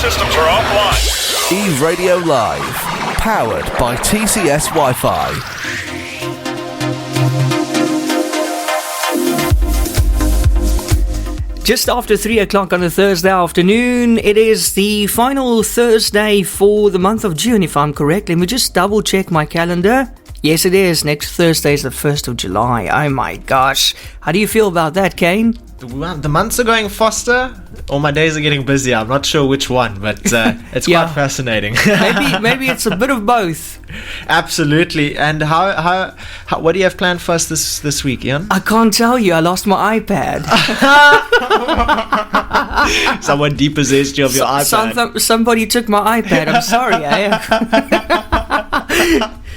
systems are offline. eRadio Live, powered by TCS Wi-Fi. Just after 3 o'clock on a Thursday afternoon, it is the final Thursday for the month of June, if I'm correct. Let me just double check my calendar. Yes, it is. Next Thursday is the 1st of July. Oh my gosh. How do you feel about that, Kaine? The months are going faster, or my days are getting busier. I'm not sure which one, but it's Yeah. quite fascinating. maybe it's a bit of both. Absolutely. And how what do you have planned for us this week, Eon? I can't tell you. I lost my iPad. Someone depossessed you of your iPad. Somebody took my iPad. I'm sorry.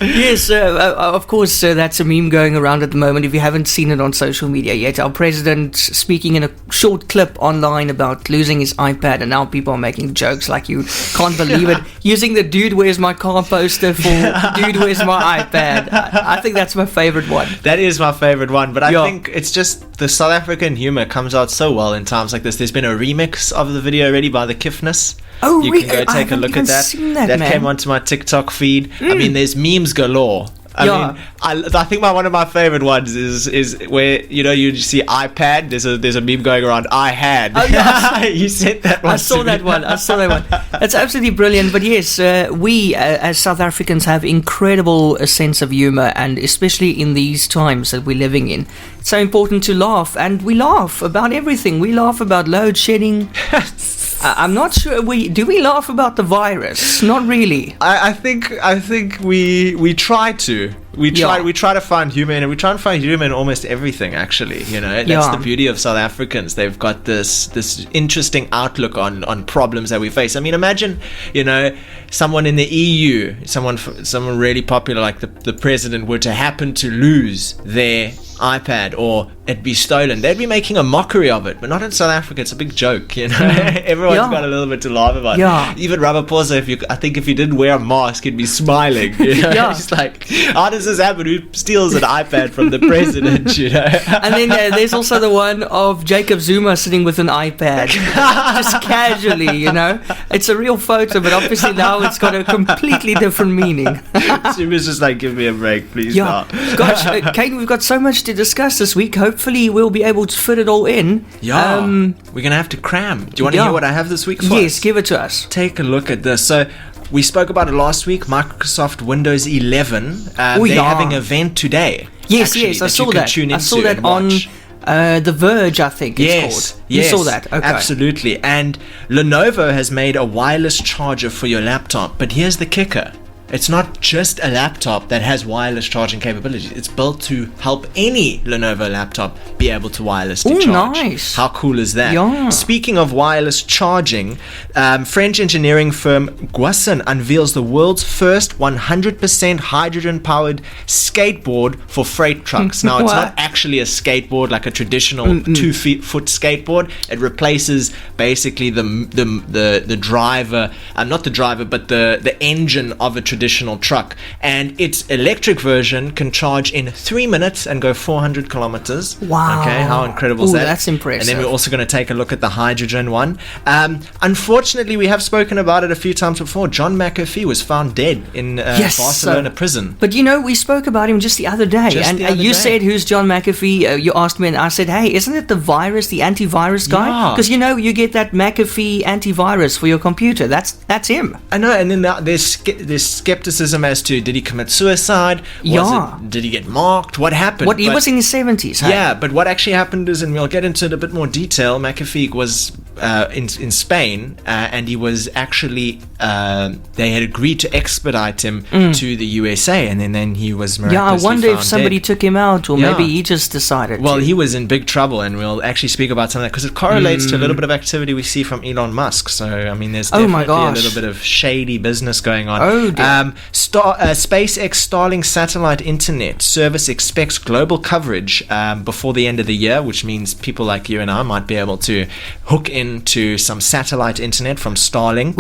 Yes, of course, that's a meme going around at the moment. If you haven't seen it on social media yet, our president speaking in a short clip online about losing his iPad, and now people are making jokes like you can't believe it, using the "Dude, where's my car" poster for "Dude, where's my iPad." I think that's my favorite one. That is my favorite one, but I think it's just the South African humor comes out so well in times like this. There's been a remix of the video already by the Kiffness. Oh, you can go take a look at that. That came onto my TikTok feed. I mean, there's memes galore. I mean, I think one of my favorite ones is where you see iPad. There's a meme going around. I had. Oh, yeah. You said that one. I saw that one. That's absolutely brilliant. But yes, we as South Africans have incredible sense of humor, and especially in these times that we're living in, it's so important to laugh, and we laugh about everything. We laugh about load shedding. I'm not sure. Do we laugh about the virus? Not really. I think we try to. We try to find humor in it. We try and find humor in almost everything, actually. That's the beauty of South Africans. They've got this interesting outlook on problems that we face. I mean, imagine, someone in the EU, someone really popular like the president were to happen to lose their iPad or it be stolen. They'd be making a mockery of it, but not in South Africa. It's a big joke, Everyone's got a little bit to laugh about. Even Ramaphosa, I think if he didn't wear a mask, he'd be smiling. He's like, how does this happen? Who steals an iPad from the president? And then there's also the one of Jacob Zuma sitting with an iPad, just casually. It's a real photo, but obviously now it's got a completely different meaning. Zuma's just like, give me a break, please. Gosh, Kaine, we've got so much to discuss this week. Hopefully we'll be able to fit it all in. We're gonna have to cram. Do you want to hear what I have this week for us? Yes, give it to us. Take a look at this. So we spoke about it last week. Microsoft Windows 11. They're having an event today. Yes, I saw that. I saw that on The Verge, I think it's called. You saw that? Okay. Absolutely. And Lenovo has made a wireless charger for your laptop. But here's the kicker. It's not just a laptop that has wireless charging capabilities. It's built to help any Lenovo laptop be able to wirelessly charge. Nice. How cool is that? Yeah. Speaking of wireless charging, French engineering firm Guassin unveils the world's first 100% hydrogen-powered skateboard for freight trucks. Now, it's not actually a skateboard like a traditional 2-foot skateboard. It replaces basically the driver, not the driver, but the engine of a traditional truck, and its electric version can charge in 3 minutes and go 400 kilometers. Wow. Okay, how incredible is that? That's impressive. And then we're also going to take a look at the hydrogen one. Unfortunately, we have spoken about it a few times before. John McAfee was found dead in Barcelona prison. But we spoke about him just the other day, you said, who's John McAfee? You asked me, and I said, hey, isn't it the antivirus guy? Because you get that McAfee antivirus for your computer. That's him. I know. And then there's skepticism as to, did he commit suicide? Did he get marked? What happened? He was in his 70s. Hey? Yeah, but what actually happened is, and we'll get into it a bit more detail, McAfee was in Spain, and he was actually, they had agreed to expedite him to the USA, and then he was miraculously I wonder if somebody dead. took him out, or maybe he just decided to. He was in big trouble, and we'll actually speak about some of that, because it correlates to a little bit of activity we see from Elon Musk. So, I mean, there's definitely a little bit of shady business going on. Oh, dear. SpaceX Starlink satellite internet service expects global coverage before the end of the year, which means people like you and I might be able to hook into some satellite internet from Starlink.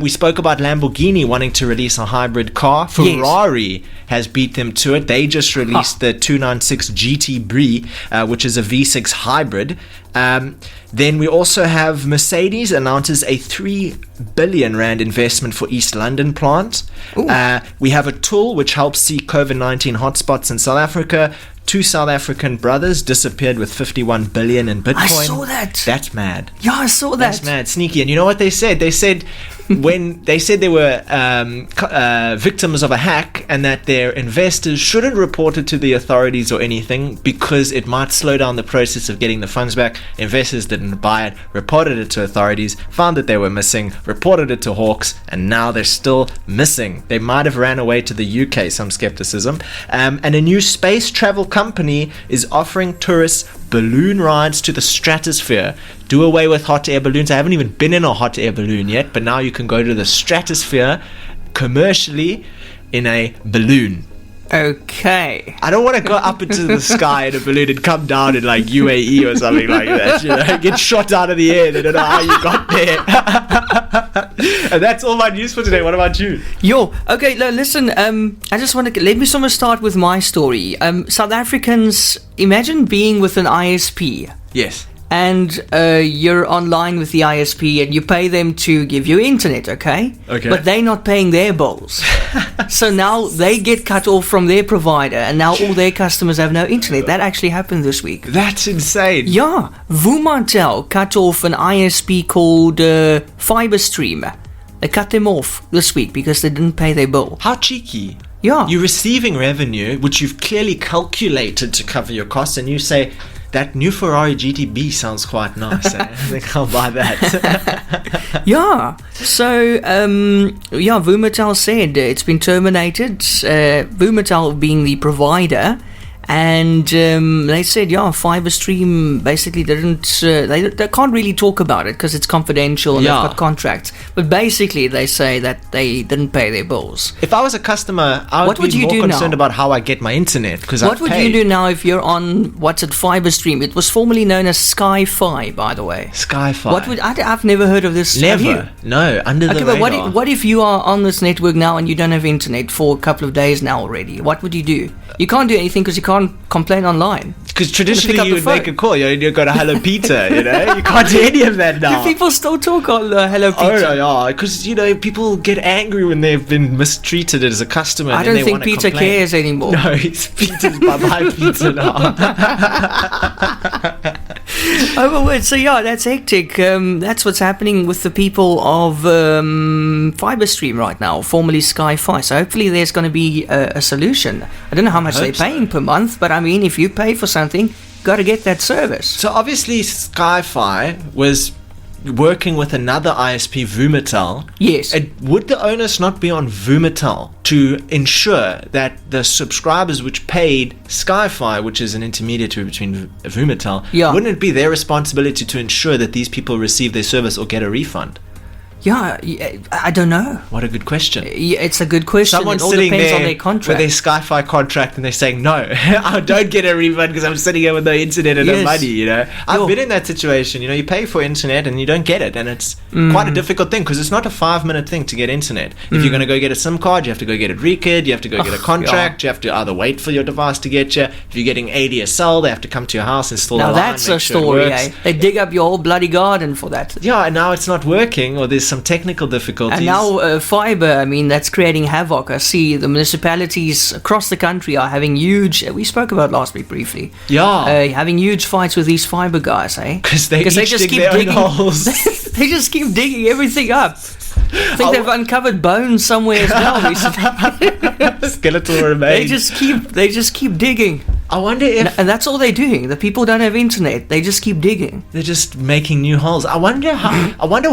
We spoke about Lamborghini wanting to release a hybrid car. Ferrari has beat them to it. They just released the 296 GT Brie, which is a V6 hybrid. Then we also have Mercedes announces a 3 billion rand investment for East London plant. We have a tool which helps see COVID-19 hotspots in South Africa. 2 South African brothers disappeared with 51 billion in Bitcoin. I saw that. That's mad. Yeah, I saw that. That's mad, sneaky. And you know what they said? They said when they said they were victims of a hack and that their investors shouldn't report it to the authorities or anything because it might slow down the process of getting the funds back. Investors didn't buy it, reported it to authorities, found that they were missing, reported it to Hawks, and now they're still missing. They might have ran away to the UK, some skepticism. And a new space travel company is offering tourists balloon rides to the stratosphere. Do away with hot air balloons. I haven't even been in a hot air balloon yet, but now you can go to the stratosphere commercially in a balloon. Okay. I don't want to go up into the sky in a balloon and come down in like UAE or something like that. You know, get shot out of the air. They don't know how you got there. And that's all my news for today. What about you? Okay. Listen. I just want to let me start with my story. South Africans, imagine being with an ISP. Yes. And you're online with the ISP and you pay them to give you internet, okay? Okay. But they're not paying their bills. So now they get cut off from their provider and now all their customers have no internet. That actually happened this week. That's insane. Yeah. Vumatel cut off an ISP called FiberStream. They cut them off this week because they didn't pay their bill. How cheeky. Yeah. You're receiving revenue, which you've clearly calculated to cover your costs, and you say, that new Ferrari GTB sounds quite nice. I think I'll buy that. Yeah. So, Vumatel said it's been terminated. Vumatel being the provider. And they said, FiberStream basically didn't. They can't really talk about it because it's confidential and they've got contracts. But basically, they say that they didn't pay their bills. If I was a customer, I would be more concerned about how I get my internet. What would you do now if you're on FiberStream? It was formerly known as Sky-Fi, by the way. Sky-Fi. I've never heard of this. Never. Have you? No, under the radar. But what if you are on this network now and you don't have internet for a couple of days now already? What would you do? You can't do anything because you can't complain online. Because traditionally you would make a call. You go to Hello Peter, you know? You can't do any of that now. Do people still talk on Hello Peter? Oh, yeah. Because, people get angry when they've been mistreated as a customer. I don't think Peter cares anymore. No, Peter's bye-bye Peter now. So that's hectic. That's what's happening with the people of FiberStream right now, formerly Sky-Fi. So hopefully there's going to be a solution. I don't know how much they're paying per month, but I mean, if you pay for something, got to get that service. So obviously Sky-Fi was working with another ISP, Vumatel. Yes. Would the onus not be on Vumatel to ensure that the subscribers which paid Sky-Fi, which is an intermediary between Vumatel, wouldn't it be their responsibility to ensure that these people receive their service or get a refund? Yeah, I don't know. What a good question. Yeah, it's a good question. Someone's it all sitting depends there on their contract. with their Sky-Fi contract and they're saying, no, I don't get a refund because I'm sitting here with no internet and no money, I've been in that situation. You pay for internet and you don't get it. And it's quite a difficult thing because it's not a 5-minute thing to get internet. If you're going to go get a SIM card, you have to go get it rekeyed. You have to go get a contract. You have to either wait for your device to get you. If you're getting ADSL, they have to come to your house, install a line, that's a story, They dig up your whole bloody garden for that. Yeah, and now it's not working or there's some technical difficulties. And now fiber, that's creating havoc. I see the municipalities across the country are having huge, we spoke about last week briefly, having huge fights with these fiber guys, Because they just keep digging holes. They just keep digging everything up. I think they've uncovered bones somewhere as well recently. Skeletal remains. They just keep digging. I wonder if... And that's all they're doing. The people don't have internet. They just keep digging. They're just making new holes. I wonder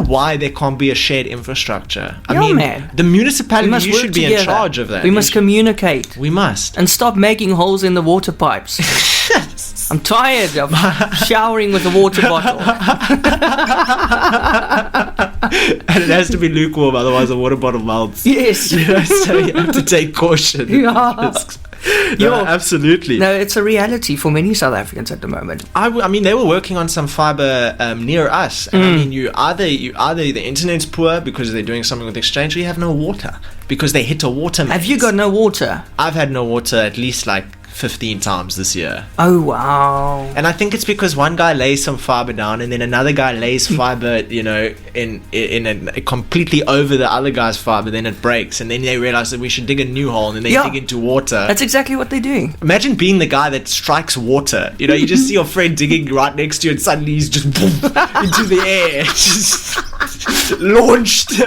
why there can't be a shared infrastructure. Man. The municipality should be in charge of that. We must communicate. We must. And stop making holes in the water pipes. I'm tired of showering with a water bottle. And it has to be lukewarm, otherwise the water bottle melts. Yes. So you have to take caution. Yeah. Absolutely. No, it's a reality for many South Africans at the moment. They were working on some fiber near us, and you either the internet's poor because they're doing something with exchange, or you have no water because they hit a water maze. Have you got no water? I've had no water at least like 15 times this year. Oh, wow. And I think it's because one guy lays some fiber down and then another guy lays fiber, you know, in a completely over the other guy's fiber, then it breaks, and then they realize that we should dig a new hole, and then they dig into water. That's exactly what they're doing. Imagine being the guy that strikes water. You know, you just see your friend digging right next to you and suddenly he's just into the air. Just launched.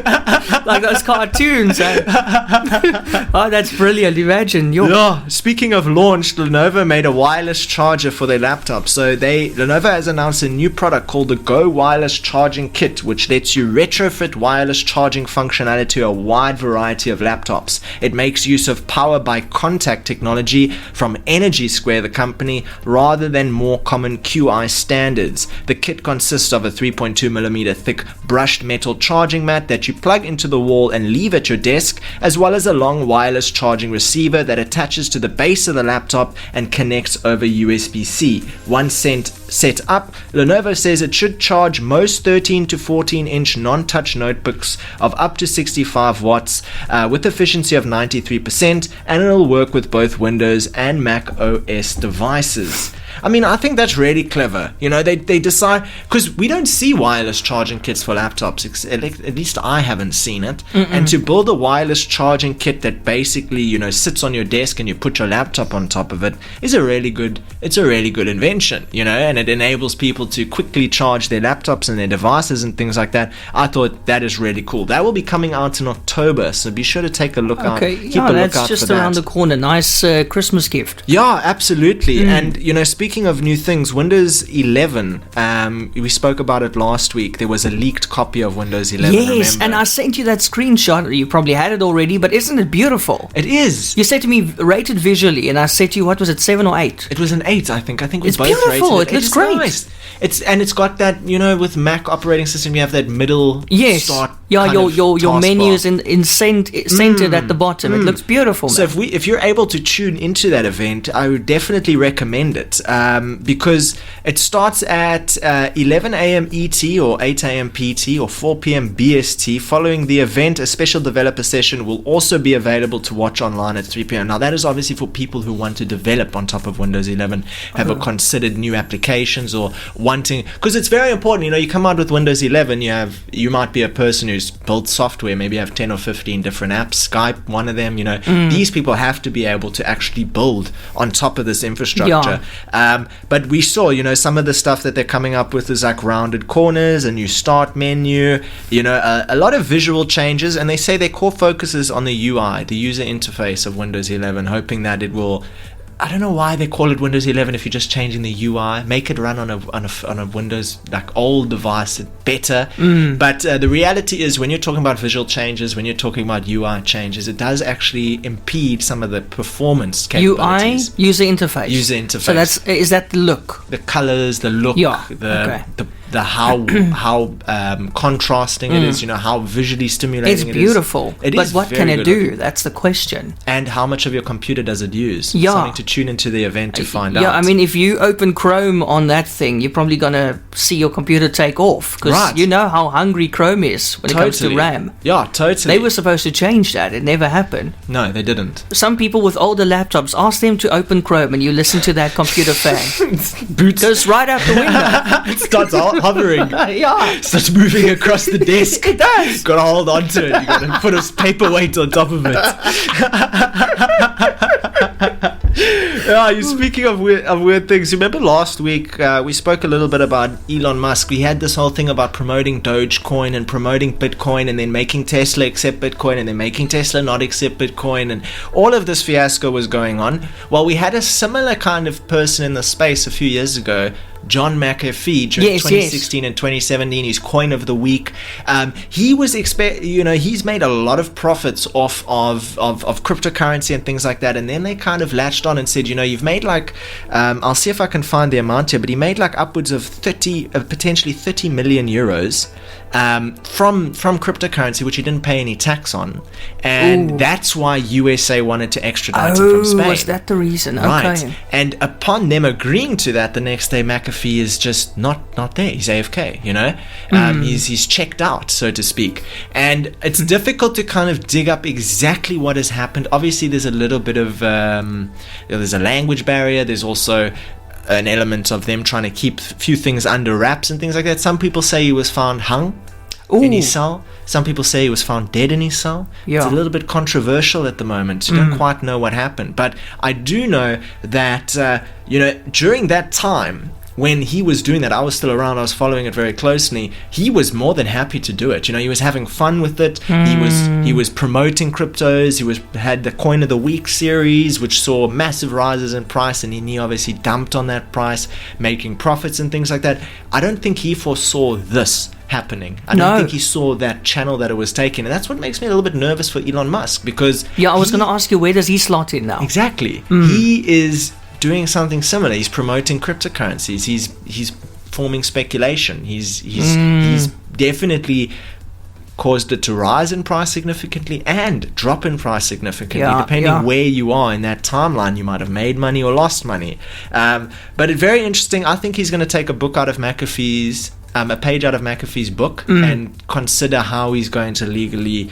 Like those cartoons. Oh, that's brilliant. Imagine. Yeah. Speaking of launched, Lenovo made a wireless charger for their laptop. So Lenovo has announced a new product called the Go Wireless Charging Kit, which lets you retrofit wireless charging functionality to a wide variety of laptops. It makes use of power by contact technology from Energy Square, the company, rather than more common QI standards. The kit consists of a 3.2mm thick brushed metal charging mat that you plug into the wall and leave at your desk, as well as a long wireless charging receiver that attaches to the base of the laptop and connects over USB-C. Once set up, Lenovo says it should charge most 13 to 14-inch non-touch notebooks of up to 65 watts with efficiency of 93%, and it'll work with both Windows and Mac OS devices. I mean, I think that's really clever. You know, they decide, because we don't see wireless charging kits for laptops, at least I haven't seen it. And to build a wireless charging kit that basically, you know, sits on your desk and you put your laptop on top of it is a really good invention, you know, and it enables people to quickly charge their laptops and their devices and things like that. I thought that is really cool. That will be coming out in October, so be sure to take a look out. Keep a look out just for around that. the corner. Nice Christmas gift. Yeah, absolutely. And, you know, speaking of new things, Windows 11, we spoke about it last week. There was a leaked copy of Windows 11. Yes, remember? and I sent you that screenshot. You probably had it already, but isn't it beautiful? It is. You said to me, rate it visually, and I said to you, what was it, 7 or 8? It was an 8, I think. We It's both beautiful. rated It looks great. Nice. It's got that, you know, with Mac operating system, you have that middle start. Yeah, your menus in centered at the bottom. It looks beautiful. So man. if you're able to tune into that event, I would definitely recommend it, because it starts at 11 a.m. ET or 8 a.m. PT or 4 p.m. BST. Following the event, a special developer session will also be available to watch online at 3 p.m. Now, that is obviously for people who want to develop on top of Windows 11, have considered new applications or wanting, because it's very important. You know, you come out with Windows 11, you might be a person who's built software, maybe you have 10 or 15 different apps, Skype, one of them, you know. These people have to be able to actually build on top of this infrastructure. But we saw, you know, some of the stuff that they're coming up with is like rounded corners, a new start menu, you know, a lot of visual changes, and they say their core focus is on the UI, the user interface of Windows 11, hoping that it will, I don't know why they call it Windows 11 if you're just changing the UI. Make it run on a Windows like old device better. But the reality is, when you're talking about visual changes, when you're talking about UI changes, it does actually impede some of the performance capabilities. UI, user interface. User interface. So is that the look? The colors, the look, the how contrasting it is, you know, how visually stimulating it's beautiful. It but is what very can it good do? looking. That's the question. And how much of your computer does it use? Yeah. Something to tune into the event to find out. Yeah, I mean, if you open Chrome on that thing, you're probably going to see your computer take off, because you know how hungry Chrome is when it comes to RAM. Yeah, totally. They were supposed to change that. It never happened. No, they didn't. Some people with older laptops, ask them to open Chrome and you listen to that computer fan. Goes right out the window. It starts hovering. Yeah. Starts moving across the desk. It does. Got to hold on to it. You got to put a paperweight on top of it. Yeah, you're speaking of weird things. You remember last week we spoke a little bit about Elon Musk. We had this whole thing about promoting Dogecoin and promoting Bitcoin, and then making Tesla accept Bitcoin, and then making Tesla not accept Bitcoin, and all of this fiasco was going on. Well, we had a similar kind of person in the space a few years ago, John McAfee, during 2016 and 2017, he's coin of the week. He was he's made a lot of profits off of cryptocurrency and things like that, and then they kind of latched on and said, you know, you've made like I'll see if I can find the amount here, but he made like upwards of potentially 30 million euros from cryptocurrency, which he didn't pay any tax on, and that's why USA wanted to extradite him from Spain. Was that the reason? Right. Okay. And upon them agreeing to that, the next day McAfee is just not there. He's AFK, you know. He's checked out, so to speak. And it's difficult to kind of dig up exactly what has happened. Obviously, there's a little bit of there's a language barrier. There's also an element of them trying to keep a few things under wraps and things like that. Some people say he was found hung in his cell. Some people say he was found dead in his cell. It's a little bit controversial at the moment. You don't quite know what happened. But I do know that, during that time, when he was doing that, I was still around, I was following it very closely. He was more than happy to do it. You know, he was having fun with it. He was promoting cryptos. He had the Coin of the Week series, which saw massive rises in price, and he obviously dumped on that price, making profits and things like that. I don't think he foresaw this happening. I don't think he saw that channel that it was taking, and that's what makes me a little bit nervous for Elon Musk, because I was going to ask you, where does he slot in now? Exactly. He is doing something similar. He's promoting cryptocurrencies. He's forming speculation. He's definitely caused it to rise in price significantly and drop in price significantly, depending where you are in that timeline. You might have made money or lost money. But it's very interesting. I think he's going to take a book out of McAfee's, a page out of McAfee's book, and consider how he's going to legally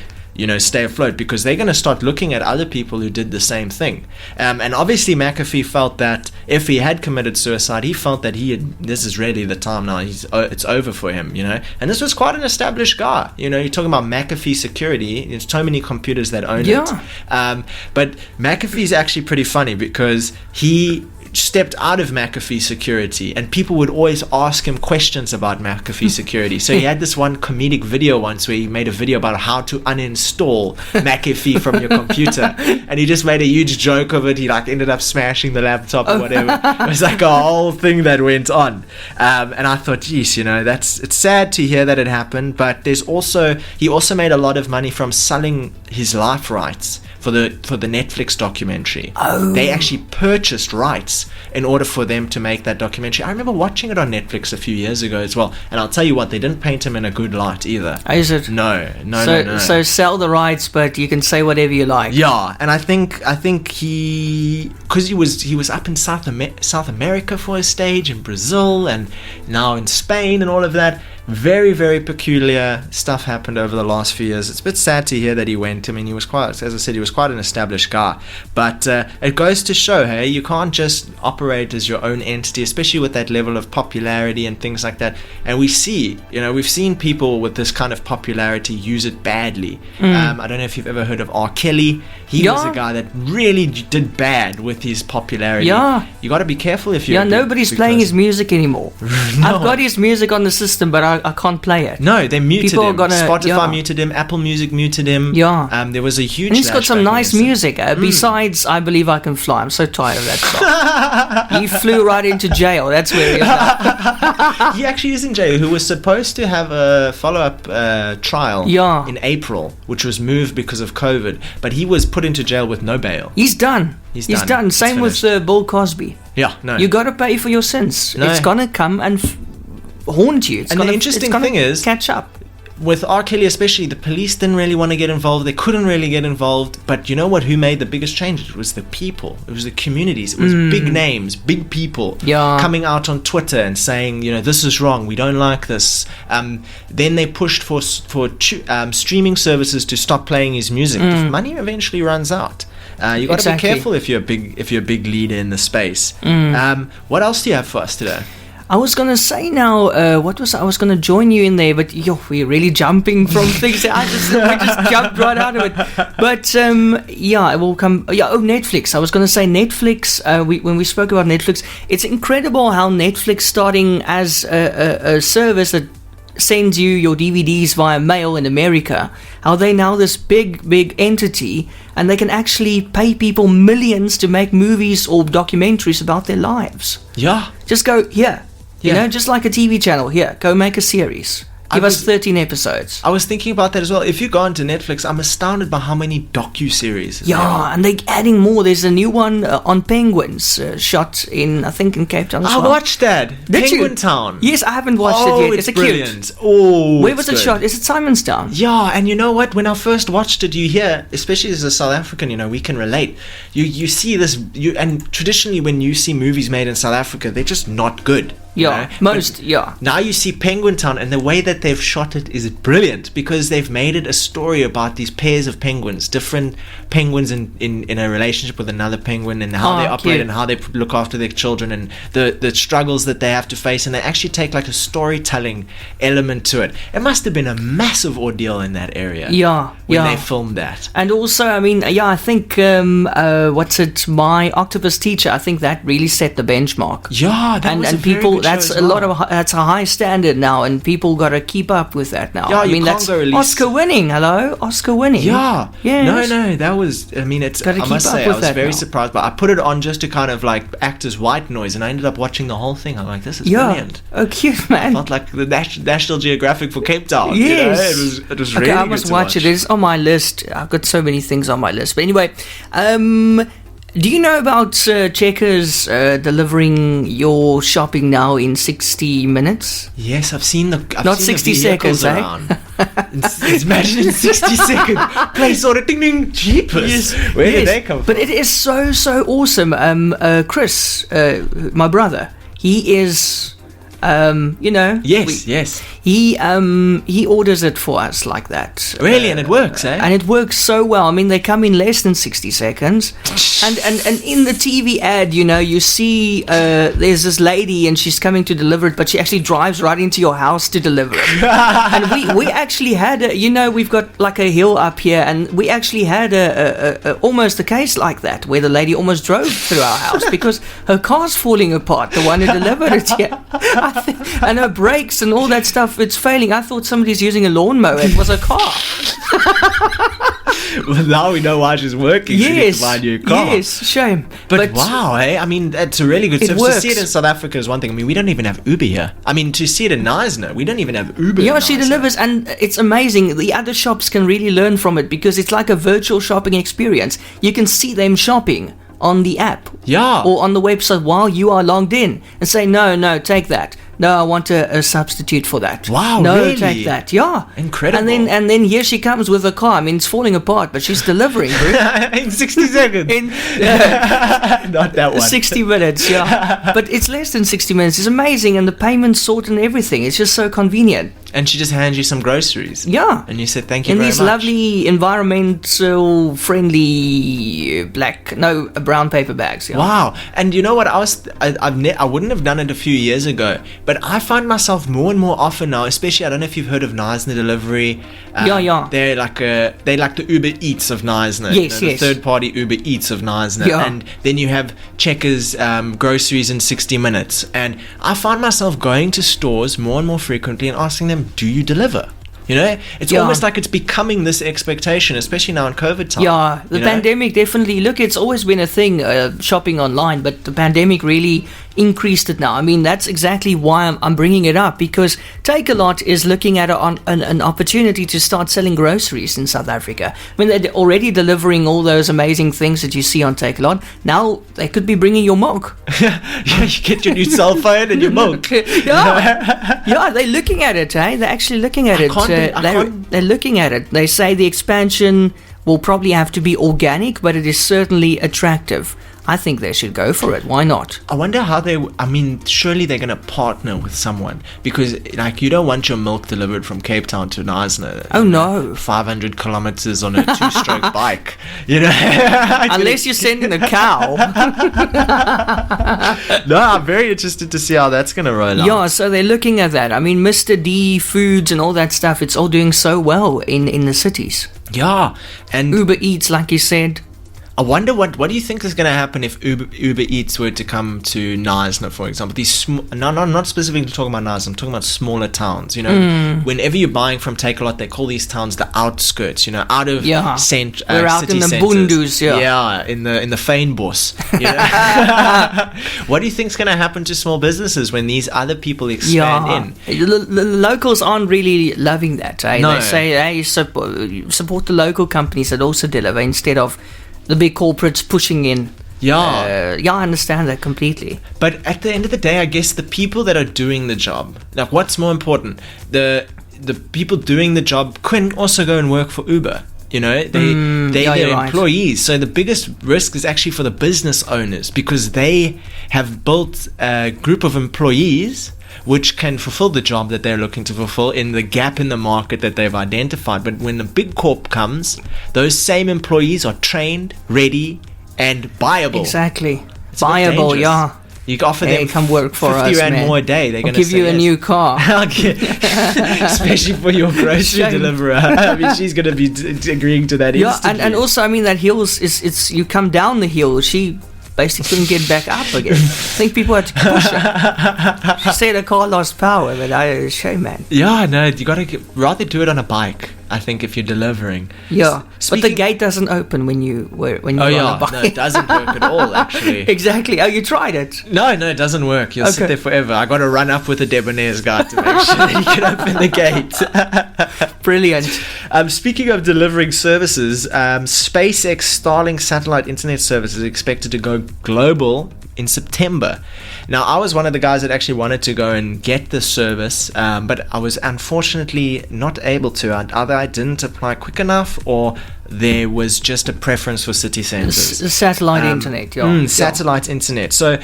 stay afloat, because they're going to start looking at other people who did the same thing. And obviously McAfee felt that if he had committed suicide, he felt that this is really the time now. It's over for him, And this was quite an established guy. You're talking about McAfee Security. There's so many computers that own it. But McAfee's actually pretty funny, because he stepped out of McAfee Security, and people would always ask him questions about McAfee Security. So he had this one comedic video once where he made a video about how to uninstall McAfee from your computer, and he just made a huge joke of it. He ended up smashing the laptop or whatever. It was like a whole thing that went on, and I thought, geez, it's sad to hear that it happened, but he also made a lot of money from selling his life rights for the Netflix documentary. They actually purchased rights in order for them to make that documentary. I remember watching it on Netflix a few years ago as well, and I'll tell you what, they didn't paint him in a good light either. Is it? No. So sell the rights, but you can say whatever you like. Yeah, and I think because he was up in South America for a stage, in Brazil, and now in Spain and all of that. Very, very peculiar stuff happened over the last few years. It's a bit sad to hear that he went. I mean, he was quite an established guy. But it goes to show, hey, you can't just operate as your own entity, especially with that level of popularity and things like that. And we've seen people with this kind of popularity use it badly. I don't know if you've ever heard of R. Kelly. He was a guy that really did bad with his popularity. Yeah. You got to be careful if you're nobody's playing his music anymore. No. I've got his music on the system, but I can't play it. No, they muted him. Spotify muted him. Apple Music muted him. Yeah. There was a huge. And he's got some nice music. Besides, I Believe I Can Fly. I'm so tired of that song. He flew right into jail. That's where he is now. He actually is in jail. Who was supposed to have a follow-up trial in April, which was moved because of COVID. But he was put into jail with no bail. He's done. He's done. Same with Bill Cosby. Yeah. No. You got to pay for your sins. No. It's gonna come and haunt you. And the interesting thing is, catch up. With R. Kelly especially, the police didn't really want to get involved. They couldn't really get involved. But you know what? Who made the biggest change? It was the people. It was the communities. It was big names, big people coming out on Twitter and saying, this is wrong. We don't like this. Then they pushed for streaming services to stop playing his music. Money eventually runs out. You got to be careful if you're a big leader in the space. What else do you have for us today? I was going to say now, I was going to join you in there, but we're really jumping from things. We just jumped right out of it. But, it will come. Netflix. I was going to say Netflix, when we spoke about Netflix, it's incredible how Netflix, starting as a service that sends you your DVDs via mail in America, how they now this big entity, and they can actually pay people millions to make movies or documentaries about their lives. Yeah. Just go, here. Just like a TV channel, here, go make a series. Give us 13 episodes. I was thinking about that as well. If you go onto Netflix, I'm astounded by how many docu-series. Yeah, and they're adding more. There's a new one on penguins shot in Cape Town as well. I watched that. Penguin you? Town. Yes, I haven't watched it yet. It's brilliant. Cute. Oh, where was it shot? Is it Simonstown? Yeah, and you know what? When I first watched it, you hear, especially as a South African, we can relate. You see this, and traditionally when you see movies made in South Africa, they're just not good. Yeah, Now you see Penguin Town, and the way that they've shot it is brilliant, because they've made it a story about these pairs of penguins, different penguins in a relationship with another penguin, and how they operate, cute. and how they look after their children, and the struggles that they have to face, and they actually take like a storytelling element to it. It must have been a massive ordeal in that area. When they filmed that. And also, I think My Octopus Teacher, I think that really set the benchmark. Yeah, that was a very good that's a lot of that's a high standard now, and people got to keep up with that now. Yeah, that's Oscar winning. Hello, Oscar winning. Yeah, yes. No, that was. I mean, it's. I must say, I was very surprised, but I put it on just to kind of like act as white noise, and I ended up watching the whole thing. I'm like, this is brilliant. Oh, cute, man. I felt like the National Geographic for Cape Town. Yes, it was really good. I must watch it. It's on my list. I've got so many things on my list. But anyway, do you know about Checkers delivering your shopping now in 60 minutes? Yes, I've seen Not 60 seconds, around. Imagine in 60 seconds. Place order, ding ding, jeepers. Yes. Where did they come from? But it is so awesome. Chris, my brother, he is... Yes. He orders it for us like that. Really, and it works, eh? And it works so well. I mean, they come in less than 60 seconds. And in the TV ad, you see there's this lady, and she's coming to deliver it, but she actually drives right into your house to deliver it. And we actually had we've got like a hill up here, and we actually had almost a case like that, where the lady almost drove through our house because her car's falling apart, the one who delivered it here. And her brakes and all that stuff, it's failing. I thought somebody's using a lawnmower. It was a car. Well, now we know why she's working. Yes, to buy a new car. Yes, shame. But wow, I mean, that's a really good service. To see it in South Africa is one thing. I mean, we don't even have Uber here. I mean, to see it in Knysna, we don't even have Uber. Yeah, she delivers, and it's amazing. The other shops can really learn from it, because it's like a virtual shopping experience. You can see them shopping on the app, or on the website while you are logged in, and say, no, take that. No, I want a substitute for that. Wow, no, really? take that. Yeah, incredible. And then here she comes with a car. I mean, it's falling apart, but she's delivering, bro. In 60 seconds. Not that one. 60 minutes. Yeah, but it's less than 60 minutes. It's amazing, and the payment's sorted and everything. It's just so convenient. And she just hands you some groceries. Yeah. And you said thank you very much. In these lovely, environmental friendly brown paper bags. Yeah. Wow. And you know what? I wouldn't have done it a few years ago, but I find myself more and more often now, especially, I don't know if you've heard of Knysna Delivery. They're like the Uber Eats of Knysna. Yes, the third party Uber Eats of Knysna. Yeah. And then you have Checkers groceries in 60 minutes. And I find myself going to stores more and more frequently and asking them, do you deliver? It's almost like it's becoming this expectation, especially now in COVID time. Yeah, the pandemic definitely, it's always been a thing, shopping online, but the pandemic really increased it now. I mean, that's exactly why I'm bringing it up, because Takealot is looking at an opportunity to start selling groceries in South Africa. I mean, they're already delivering all those amazing things that you see on Takealot. Now they could be bringing your milk. You get your new cell phone and your milk. Yeah, they're looking at it, eh? They're actually looking at it. They're looking at it. They say the expansion will probably have to be organic, but it is certainly attractive. I think they should go for it. Why not? I wonder how surely they're going to partner with someone, because you don't want your milk delivered from Cape Town to Knysna. Oh no. 500 kilometers on a 2-stroke bike. Unless you're sending a cow. No, I'm very interested to see how that's going to roll out. Yeah, so they're looking at that. I mean, Mr. D Foods and all that stuff, it's all doing so well in the cities. Yeah. And Uber Eats, like you said. I wonder what do you think is going to happen if Uber Eats were to come to Knysna, for example? These not specifically talking about Knysna, I'm talking about smaller towns. Whenever you're buying from Takealot, they call these towns the outskirts. Out of we're out city in the centers. Bundus, in the Fynbos. What do you think is going to happen to small businesses when these other people expand in? The locals aren't really loving that. No. They say, hey, support the local companies that also deliver instead of the big corporates pushing in. I understand that completely. But at the end of the day, I guess the people that are doing the job, like, what's more important? The people doing the job can also go and work for Uber. They're employees. Right. So the biggest risk is actually for the business owners, because they have built a group of employees which can fulfill the job that they're looking to fulfill in the gap in the market that they've identified. But when the big corp comes, those same employees are trained, ready, and buyable. Exactly. Buyable, yeah. You offer them come work for 50 us, rand man. more a day. They're going to give you a new car. Especially for your grocery deliverer. I mean, she's going to be agreeing to that instantly. And also, I mean, that hills is you come down the hill. She basically couldn't get back up again. I think people had to push her. She said her car lost power, but shame, man. Yeah, no, you got to rather do it on a bike, I think, if you're delivering. Yeah, but the gate doesn't open when you're on a bike. No, it doesn't work at all, actually. Exactly. Oh, you tried it? No, it doesn't work. You'll sit there forever. I got to run up with a debonair's guard to make sure that you can open the gate. Brilliant. Speaking of delivering services, SpaceX Starlink satellite internet service is expected to go global in September. Now, I was one of the guys that actually wanted to go and get this service, but I was unfortunately not able to. Either I didn't apply quick enough, or there was just a preference for city centers. Satellite internet, satellite internet. So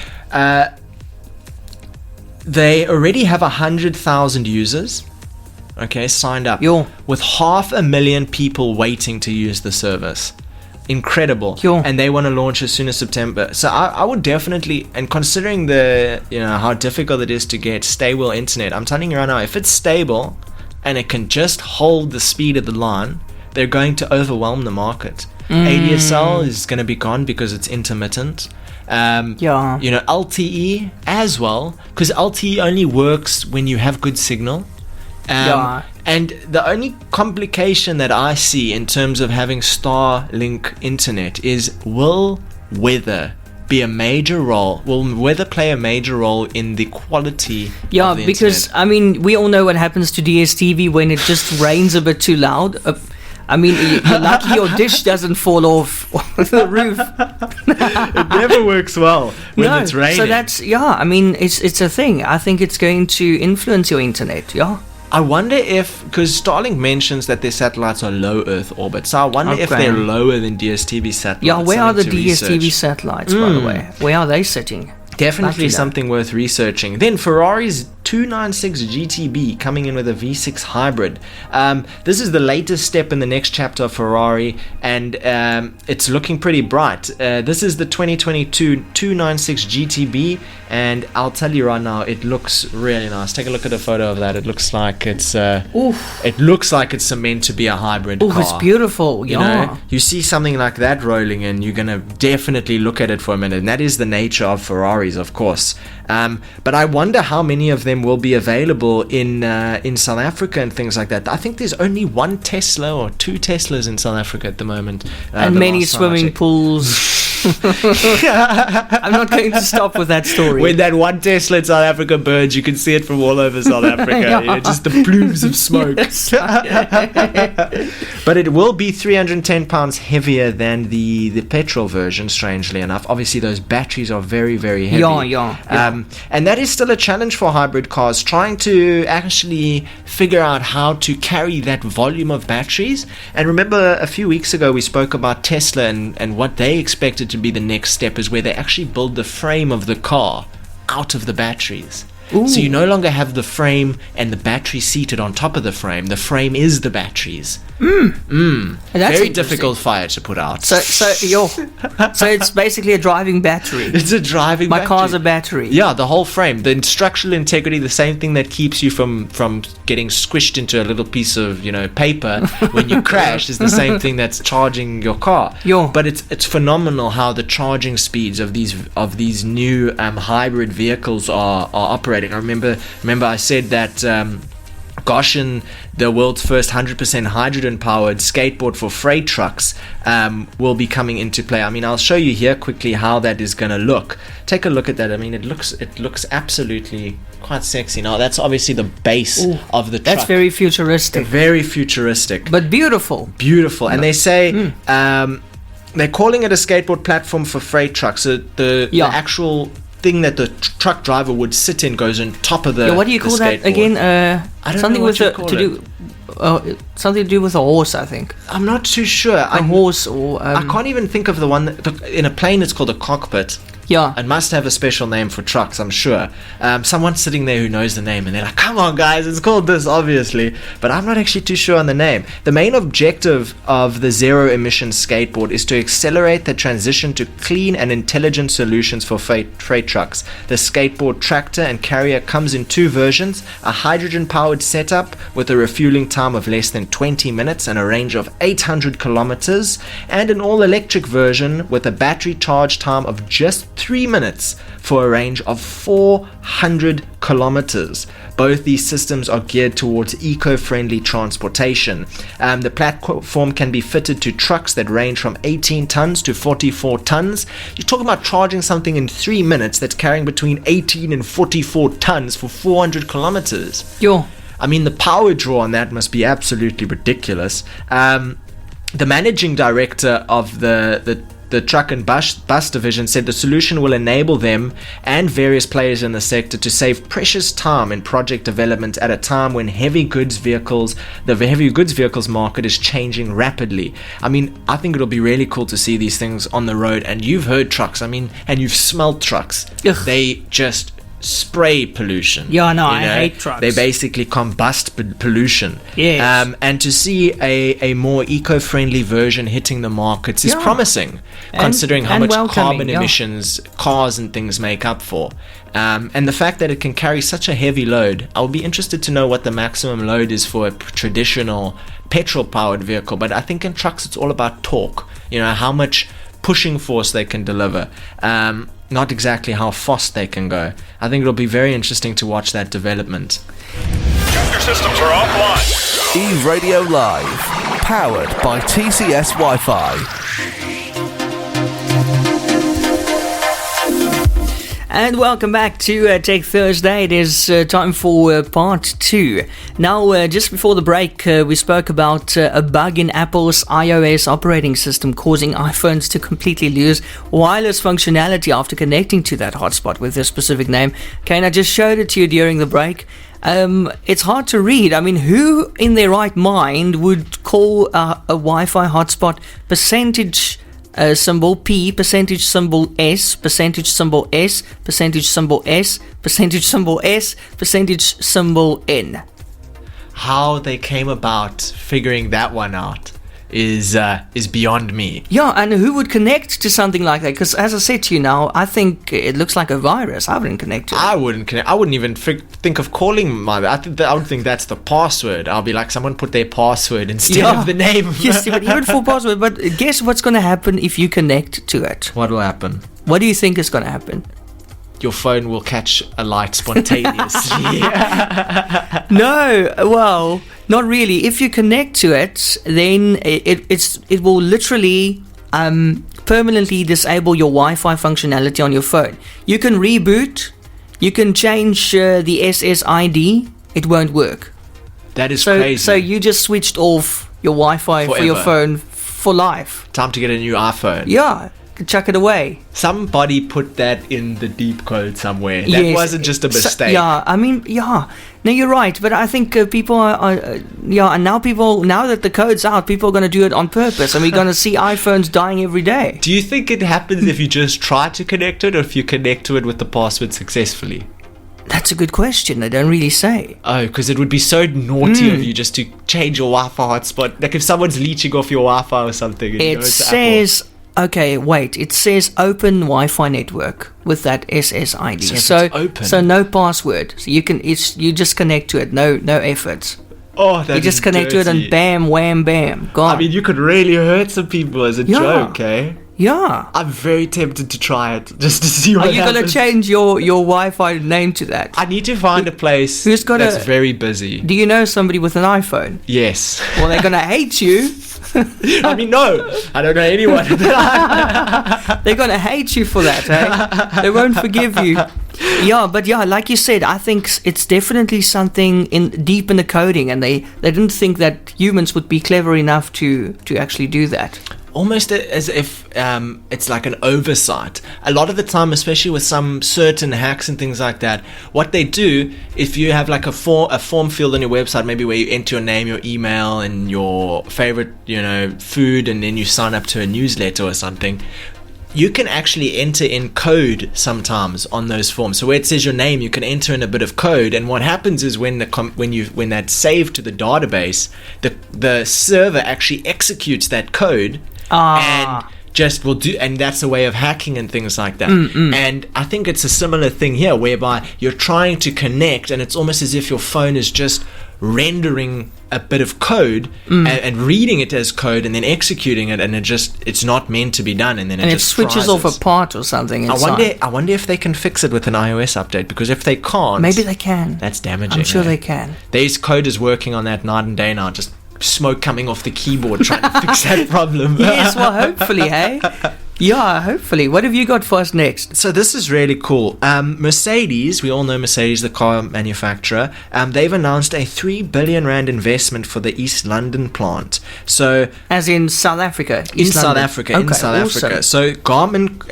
they already have 100,000 users, signed up, with 500,000 people waiting to use the service. Incredible. And they want to launch as soon as September. So I would definitely, and considering the how difficult it is to get stable internet, I'm telling you right now, if it's stable and it can just hold the speed of the line, they're going to overwhelm the market. ADSL is going to be gone because it's intermittent. LTE as well, because LTE only works when you have good signal. And the only complication that I see in terms of having Starlink internet is, will weather play a major role in the quality of the because internet? I mean, we all know what happens to DSTV when it just rains a bit too loud. I mean, you're lucky your dish doesn't fall off the roof. It never works well when it's raining. So that's I mean, it's a thing. I think it's going to influence your internet. I wonder if, because Starlink mentions that their satellites are low Earth orbit, so I wonder if they're lower than DSTV satellites. Yeah, where are the DSTV satellites, by the way? Where are they sitting? Definitely something worth researching. Then Ferrari's 296 GTB coming in with a V6 hybrid. This is the latest step in the next chapter of Ferrari, and it's looking pretty bright. This is the 2022 296 GTB, and I'll tell you right now, it looks really nice. Take a look at a photo of that. It looks like it's meant to be a hybrid car. It's beautiful. You see something like that rolling in, you're gonna definitely look at it for a minute, and that is the nature of Ferraris, of course. But I wonder how many of them will be available in South Africa and things like that. I think there's only one Tesla or two Teslas in South Africa at the moment. And many swimming pools. I'm not going to stop with that story. When that one Tesla in South Africa burns, you can see it from all over South Africa. Just the plumes of smoke. But it will be 310 pounds heavier than the petrol version, strangely enough. Obviously, those batteries are very, very heavy. And that is still a challenge for hybrid cars, trying to actually figure out how to carry that volume of batteries. And remember, a few weeks ago, we spoke about Tesla and what they expected to be the next step is where they actually build the frame of the car out of the batteries. Ooh. So you no longer have the frame and the battery seated on top of the frame. The frame is the batteries. Very difficult fire to put out. So it's basically a driving battery. It's a driving My battery. car's a battery. Yeah, the whole frame. The structural integrity, the same thing that keeps you from getting squished into a little piece of, paper when you crash is the same thing that's charging your car. Yeah. But it's phenomenal how the charging speeds of these new hybrid vehicles are operating. I remember I said that Goshen, the world's first 100% hydrogen-powered skateboard for freight trucks, will be coming into play. I mean, I'll show you here quickly how that is going to look. Take a look at that. I mean, it looks absolutely quite sexy. Now, that's obviously the base of the truck. That's very futuristic. Very futuristic. But beautiful. Beautiful. And they say they're calling it a skateboard platform for freight trucks. So the actual thing that the truck driver would sit in goes on top of the what do you call that again? I don't something know what something to do with a horse, I think. I'm not too sure. A horse or I can't even think of the one in a plane. It's called a cockpit. Yeah. It must have a special name for trucks, I'm sure. Someone's sitting there who knows the name, and they're like, come on, guys, it's called this, obviously. But I'm not actually too sure on the name. The main objective of the zero-emission skateboard is to accelerate the transition to clean and intelligent solutions for freight trucks. The skateboard tractor and carrier comes in two versions, a hydrogen-powered setup with a refueling time of less than 20 minutes and a range of 800 kilometers, and an all-electric version with a battery charge time of just 3 minutes for a range of 400 kilometers. Both these systems are geared towards eco-friendly transportation. The platform can be fitted to trucks that range from 18 tons to 44 tons. You're talking about charging something in 3 minutes that's carrying between 18 and 44 tons for 400 kilometers. Yo. I mean, the power draw on that must be absolutely ridiculous. The managing director of the truck and bus division said the solution will enable them and various players in the sector to save precious time in project development at a time when the heavy goods vehicles market is changing rapidly. I mean, I think it'll be really cool to see these things on the road. And you've heard trucks, and you've smelled trucks. Ugh. They just spray pollution. Yeah, no, I hate trucks. They basically combust pollution. Yes. And to see a more eco-friendly version hitting the markets is promising, considering how much carbon emissions cars and things make up for. And the fact that it can carry such a heavy load, I'll be interested to know what the maximum load is for a traditional petrol-powered vehicle. But I think in trucks it's all about torque, how much pushing force they can deliver. Not exactly how fast they can go. I think it'll be very interesting to watch that development. Booster systems are offline. eRadio Live, powered by TCS Wi-Fi. And welcome back to Tech Thursday. It is time for part 2. Now, just before the break, we spoke about a bug in Apple's iOS operating system causing iPhones to completely lose wireless functionality after connecting to that hotspot with a specific name. Kaine, I just showed it to you during the break. It's hard to read. I mean, who in their right mind would call a Wi-Fi hotspot percentage symbol P, percentage symbol S, percentage symbol S, percentage symbol S, percentage symbol S, percentage symbol N? How they came about figuring that one out is beyond me. Yeah, and who would connect to something like that? Because as I said to you now, I think it looks like a virus. I wouldn't connect to it. I wouldn't connect. I wouldn't even think of calling my. I would think that's the password. I'll be like, someone put their password instead of the name. Yes, but even for password. But guess what's going to happen if you connect to it? What will happen? What do you think is going to happen? Your phone will catch a light spontaneously. No, well, not really. If you connect to it, then it will literally permanently disable your Wi-Fi functionality on your phone. You can reboot, you can change the SSID, it won't work. That is crazy. So you just switched off your Wi-Fi for your phone for life. Time to get a new iPhone. Yeah. Chuck it away. Somebody put that in the deep code somewhere. That wasn't just a mistake. No, you're right. But I think people and now that the code's out, people are going to do it on purpose, and we're going to see iPhones dying every day. Do you think it happens if you just try to connect it, or if you connect to it with the password successfully? That's a good question. They don't really say. Oh, because it would be so naughty of you just to change your Wi-Fi hotspot. Like if someone's leeching off your Wi-Fi or something. And It says... Okay, wait. It says open Wi-Fi network with that SSID. So it's open. So no password. So you just connect to it. No efforts. Oh, that You just connect to it and bam, wham, bam, gone. I mean, you could really hurt some people as a joke, eh? Yeah. I'm very tempted to try it just to see what Are you happens. going to change your Wi-Fi name to that? I need to find a place that's very busy. Do you know somebody with an iPhone? Yes. Well, they're going to hate you. I mean, no. I don't know anyone. They're going to hate you for that, eh? They won't forgive you. Yeah, but like you said, I think it's definitely something deep in the coding, and they didn't think that humans would be clever enough to actually do that. Almost as if it's like an oversight. A lot of the time, especially with some certain hacks and things like that, what they do, if you have like a form field on your website, maybe where you enter your name, your email, and your favorite, food, and then you sign up to a newsletter or something, you can actually enter in code sometimes on those forms. So where it says your name, you can enter in a bit of code, and what happens is when that's saved to the database, the server actually executes that code and just will do, and that's a way of hacking and things like that. And I think it's a similar thing here, whereby you're trying to connect, and it's almost as if your phone is just rendering a bit of code and reading it as code and then executing it, and it's not meant to be done, and then it just switches off a part or something inside. I wonder if they can fix it with an iOS update, because if they can't, maybe they can. That's damaging. I'm sure they can. These coders working on that night and day now, just smoke coming off the keyboard trying to fix that problem. Yes, well, hopefully, hey? Yeah, hopefully. What have you got for us next? So this is really cool. Mercedes, we all know Mercedes, the car manufacturer, they've announced a 3 billion rand investment for the East London plant. So, as in South Africa? In South Africa. So Garmin,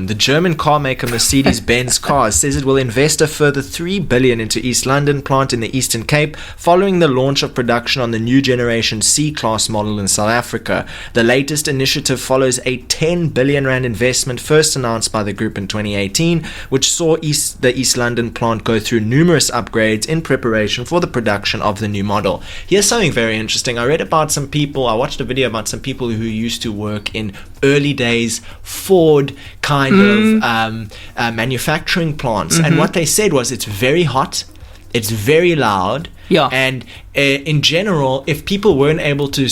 the German car maker Mercedes-Benz Cars says it will invest a further 3 billion into East London plant in the Eastern Cape following the launch of production on the new generation C-Class model in South Africa. The latest initiative follows a 10 billion rand investment first announced by the group in 2018, which saw the East London plant go through numerous upgrades in preparation for the production of the new model. Here's something very interesting. I watched a video about some people who used to work in early days Ford kind of manufacturing plants, and what they said was it's very hot, it's very loud, and in general, if people weren't able to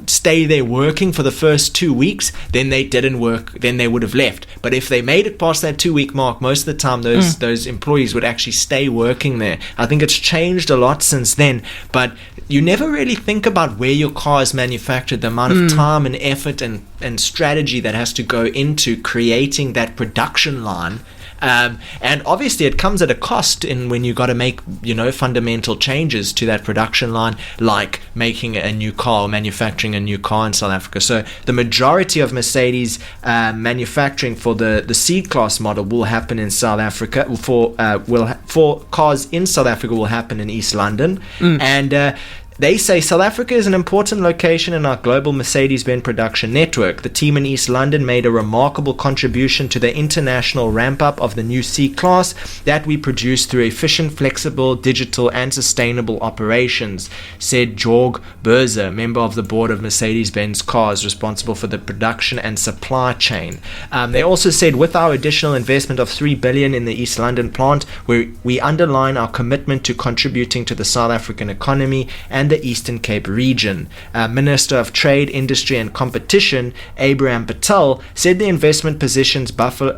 stay there working for the first 2 weeks, then they didn't work, then they would have left. But if they made it past that 2 week mark, most of the time those employees would actually stay working there. I think it's changed a lot since then, but you never really think about where your car is manufactured, the amount of time and effort and strategy that has to go into creating that production line. And obviously it comes at a cost when you got to make fundamental changes to that production line, like making a new car, manufacturing a new car in South Africa. So the majority of Mercedes manufacturing for the C-Class model will happen in South Africa. For cars in South Africa will happen in East London, and they say South Africa is an important location in our global Mercedes-Benz production network. The team in East London made a remarkable contribution to the international ramp-up of the new C-Class that we produce through efficient, flexible, digital and sustainable operations, said Jorg Berzer, member of the board of Mercedes-Benz Cars, responsible for the production and supply chain. They also said, with our additional investment of 3 billion in the East London plant, we underline our commitment to contributing to the South African economy and the Eastern Cape region. Minister of Trade, Industry and Competition, Abraham Patel, said the investment positions Buffalo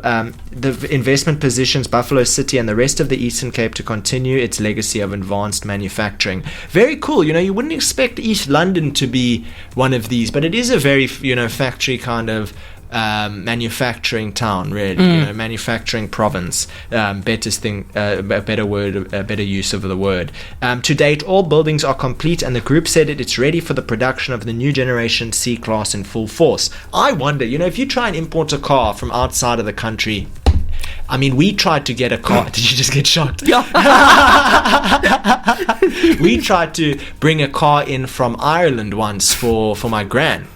City and the rest of the Eastern Cape to continue its legacy of advanced manufacturing. Very cool. You wouldn't expect East London to be one of these, but it is a very factory kind of manufacturing town, really. Manufacturing province, better use of the word. To date, all buildings are complete, and the group said it's ready for the production of the new generation C-Class in full force. I wonder, if you try and import a car from outside of the country, I mean, we tried to get a car. Did you just get shocked? Yeah. We tried to bring a car in from Ireland once for my gran.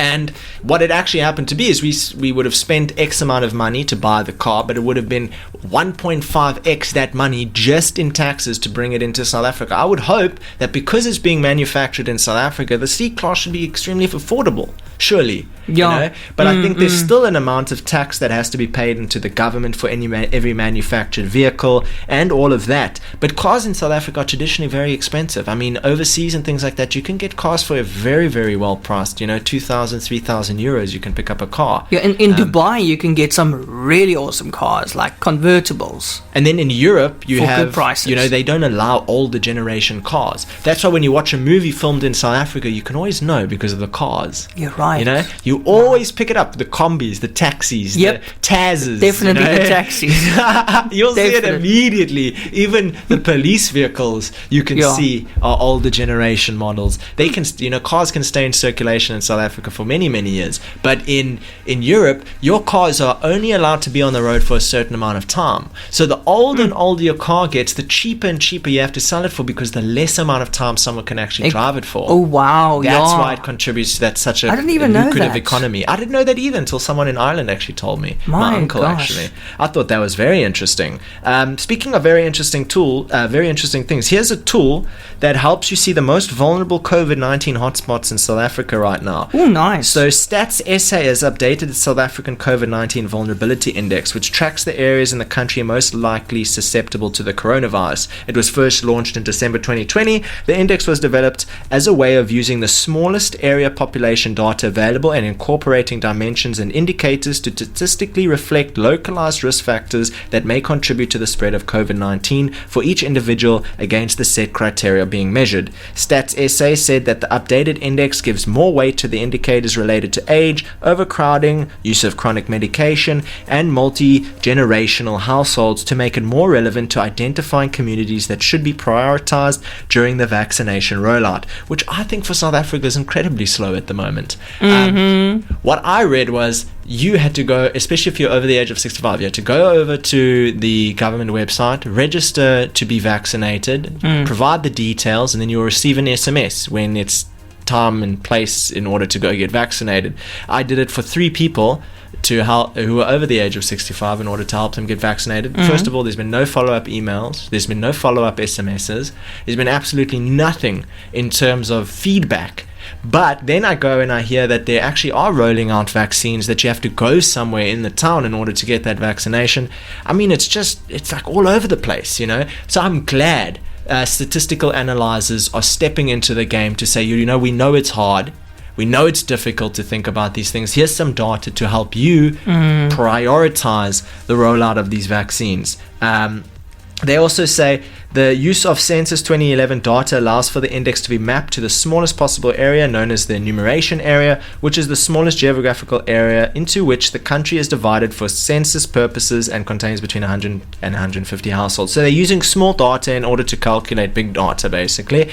And what it actually happened to be is we would have spent X amount of money to buy the car, but it would have been 1.5x that money just in taxes to bring it into South Africa. I would hope that because it's being manufactured in South Africa, the C-Class should be extremely affordable, surely. Yeah. You know? But I think there's still an amount of tax that has to be paid into the government for every manufactured vehicle and all of that. But cars in South Africa are traditionally very expensive. I mean, overseas and things like that, you can get cars for a very, very well priced, 2,000, 3,000 euros, you can pick up a car. Yeah, in Dubai, you can get some really awesome cars, like convertibles. And then in Europe, you have, good prices. They don't allow older generation cars. That's why when you watch a movie filmed in South Africa, you can always know because of the cars. You're right. You always pick it up, the combis, the taxis, the Tazes. Definitely the taxis. You'll see it immediately. Even the police vehicles you can see are older generation models. They can, cars can stay in circulation in South Africa for many, many years. But in Europe, your cars are only allowed to be on the road for a certain amount of time. So the older and older your car gets, the cheaper and cheaper you have to sell it for, because the less amount of time someone can actually drive it for. Oh, wow. That's why it contributes to that such a lucrative economy. I didn't know that either until someone in Ireland actually told me. My uncle, actually. I thought that was very interesting. Speaking of very interesting things, here's a tool that helps you see the most vulnerable COVID-19 hotspots in South Africa right now. Oh, nice. So Stats SA has updated its South African COVID-19 Vulnerability Index, which tracks the areas in the country most likely susceptible to the coronavirus. It was first launched in December 2020. The index was developed as a way of using the smallest area population data available and incorporating dimensions and indicators to statistically reflect localized risk factors that may contribute to the spread of COVID-19 for each individual against the set criteria being measured. Stats SA said that the updated index gives more weight to the indicators related to age, overcrowding, use of chronic medication, and multi-generational households to make it more relevant to identifying communities that should be prioritized during the vaccination rollout, which I think for South Africa is incredibly slow at the moment. What I read was you had to go, especially if you're over the age of 65, you had to go over to the government website, register to be vaccinated, provide the details, and then you'll receive an SMS when it's time and place in order to go get vaccinated. I did it for 3 people who were over the age of 65 in order to help them get vaccinated. First of all, there's been no follow-up emails. There's been no follow-up SMSs. There's been absolutely nothing in terms of feedback. But then I go and I hear that they actually are rolling out vaccines, that you have to go somewhere in the town in order to get that vaccination. I mean, it's like all over the place, So I'm glad statistical analyzers are stepping into the game to say, we know it's hard. We know it's difficult to think about these things. Here's some data to help you prioritize the rollout of these vaccines. They also say the use of Census 2011 data allows for the index to be mapped to the smallest possible area, known as the enumeration area, which is the smallest geographical area into which the country is divided for census purposes and contains between 100 and 150 households. So they're using small data in order to calculate big data, basically.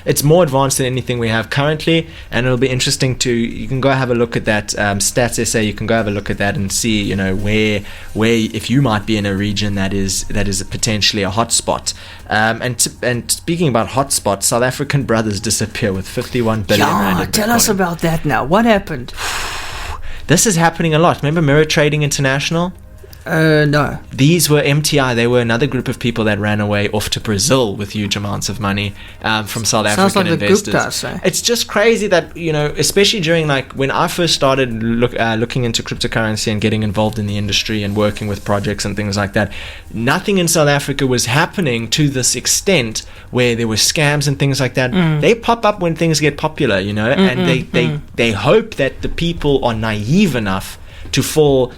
It's more advanced than anything we have currently, and it'll be interesting you can go have a look at that. Stats SA, you can go have a look at that and see, where if you might be in a region that is potentially a hotspot. And speaking about hotspots, South African brothers disappear with 51 billion rand in Bitcoin. Tell us about that now. What happened? This is happening a lot. Remember Mirror Trading International? No. These were MTI. They were another group of people that ran away off to Brazil with huge amounts of money from South African investors. Sounds like the Guptas, It's just crazy that, especially during when I first started looking into cryptocurrency and getting involved in the industry and working with projects and things like that, nothing in South Africa was happening to this extent where there were scams and things like that. They pop up when things get popular, and they hope that the people are naive enough to fall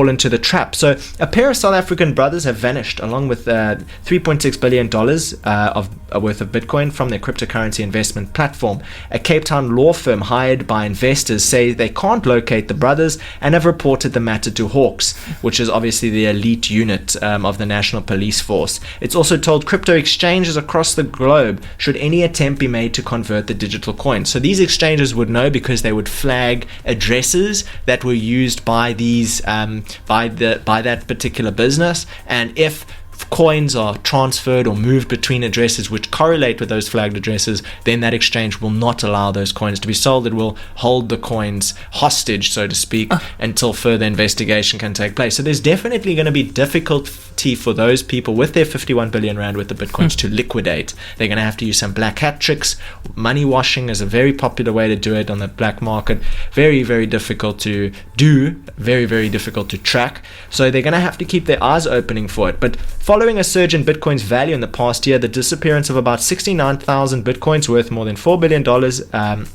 into the trap. So a pair of South African brothers have vanished along with $3.6 billion worth of Bitcoin from their cryptocurrency investment platform. A Cape Town law firm hired by investors say they can't locate the brothers and have reported the matter to Hawks, which is obviously the elite unit of the National Police Force. It's also told crypto exchanges across the globe should any attempt be made to convert the digital coin. So these exchanges would know because they would flag addresses that were used by these by that particular business, and if coins are transferred or moved between addresses which correlate with those flagged addresses, then that exchange will not allow those coins to be sold. It will hold the coins hostage, so to speak, until further investigation can take place. So there's definitely going to be difficulty for those people with their 51 billion rand worth of bitcoins to liquidate. They're going to have to use some black hat tricks. Money washing is a very popular way to do it on the black market. Very, very difficult to do, very, very difficult to track. So they're going to have to keep their eyes opening for it. But following a surge in Bitcoin's value in the past year, the disappearance of about 69,000 Bitcoins worth more than $4 billion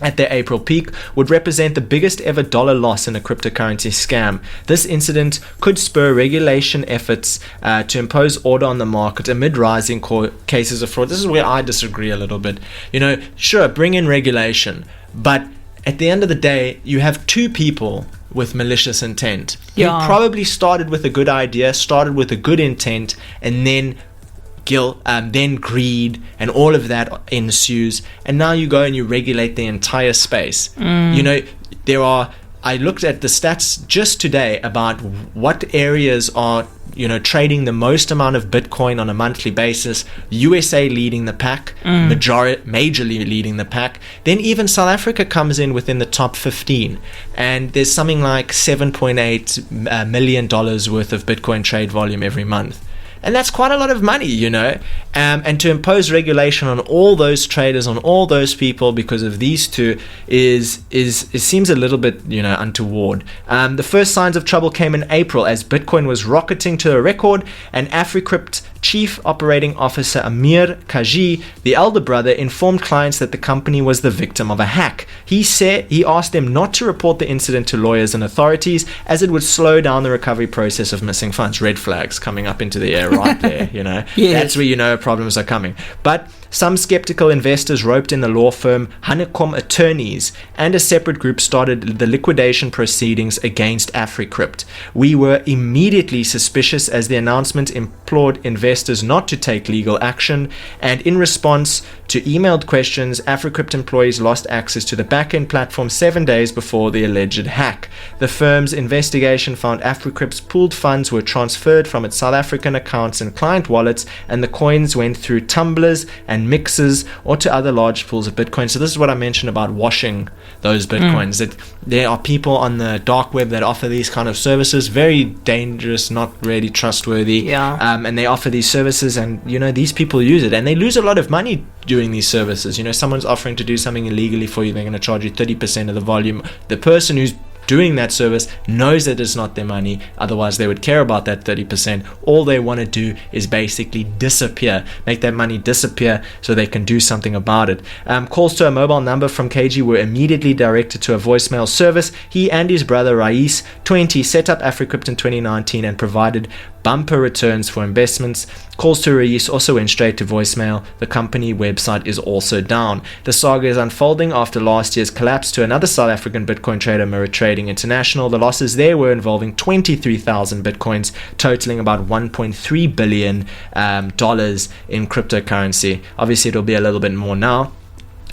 at their April peak would represent the biggest ever dollar loss in a cryptocurrency scam. This incident could spur regulation efforts to impose order on the market amid rising cases of fraud. This is where I disagree a little bit. Sure, bring in regulation, but at the end of the day, you have two people with malicious intent. You probably started with a good idea, started with a good intent, and then then greed and all of that ensues, and now you go and you regulate the entire space. I looked at the stats just today about what areas are trading the most amount of Bitcoin on a monthly basis. USA leading the pack, majorly leading the pack. Then even South Africa comes in within the top 15, and there's something like $7.8 million worth of Bitcoin trade volume every month. And that's quite a lot of money, and to impose regulation on all those traders, on all those people because of these two it seems a little bit, untoward. The first signs of trouble came in April as Bitcoin was rocketing to a record, and AfriCrypt Chief Operating Officer Amir Kaji, the elder brother, informed clients that the company was the victim of a hack. He asked them not to report the incident to lawyers and authorities as it would slow down the recovery process of missing funds. Red flags coming up into the air right there, Yes. That's where problems are coming. But some skeptical investors roped in the law firm Honeycomb Attorneys, and a separate group started the liquidation proceedings against AfriCrypt. We were immediately suspicious as the announcement implored investors not to take legal action, and in response to emailed questions, AfriCrypt employees lost access to the back-end platform 7 days before the alleged hack. The firm's investigation found AfriCrypt's pooled funds were transferred from its South African accounts and client wallets, and the coins went through tumblers and mixers or to other large pools of Bitcoin. So this is what I mentioned about washing those Bitcoins, that there are people on the dark web that offer these kind of services, very dangerous, not really trustworthy, and they offer these services, and these people use it and they lose a lot of money doing these services. Someone's offering to do something illegally for you, they're going to charge you 30% of the volume. The person who's doing that service knows that it's not their money, otherwise they would care about that 30%. All they want to do is basically make that money disappear so they can do something about it. Calls to a mobile number from KG were immediately directed to a voicemail service. He and his brother Rais, 20, set up AfriCrypt in 2019 and provided bumper returns for investments. Calls to Rais also went straight to voicemail. The company website is also down. The saga is unfolding after last year's collapse to another South African Bitcoin trader, Mirror Trading International. The losses there were involving 23,000 Bitcoins, totaling about $1.3 billion in cryptocurrency. Obviously, it'll be a little bit more now.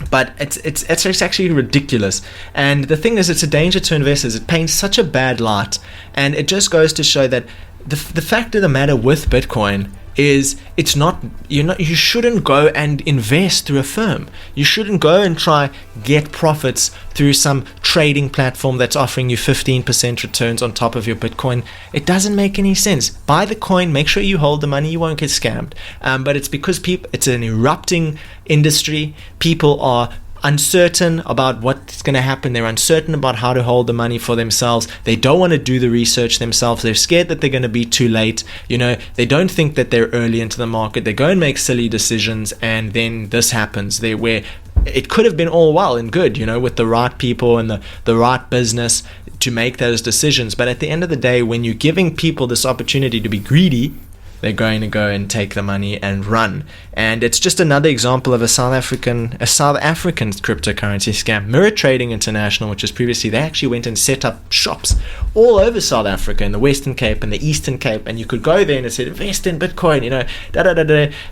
But it's actually ridiculous. And the thing is, it's a danger to investors. It paints such a bad light. And it just goes to show that the fact of the matter with Bitcoin is you shouldn't go and invest through a firm. You shouldn't go and try get profits through some trading platform that's offering you 15% returns on top of your Bitcoin. It doesn't make any sense. Buy the coin, make sure you hold the money, you won't get scammed. But it's because it's an erupting industry. People are uncertain about what's going to happen. They're uncertain about how to hold the money for themselves. They don't want to do the research themselves. They're scared that they're going to be too late. They don't think that they're early into the market. They go and make silly decisions, and then this happens. Where it could have been all well and good, with the right people and the right business to make those decisions. But at the end of the day, when you're giving people this opportunity to be greedy, they're going to go and take the money and run. And it's just another example of a South African cryptocurrency scam. Mirror Trading International, which was previously, they actually went and set up shops all over South Africa, in the Western Cape and the Eastern Cape, and you could go there and it said invest in Bitcoin,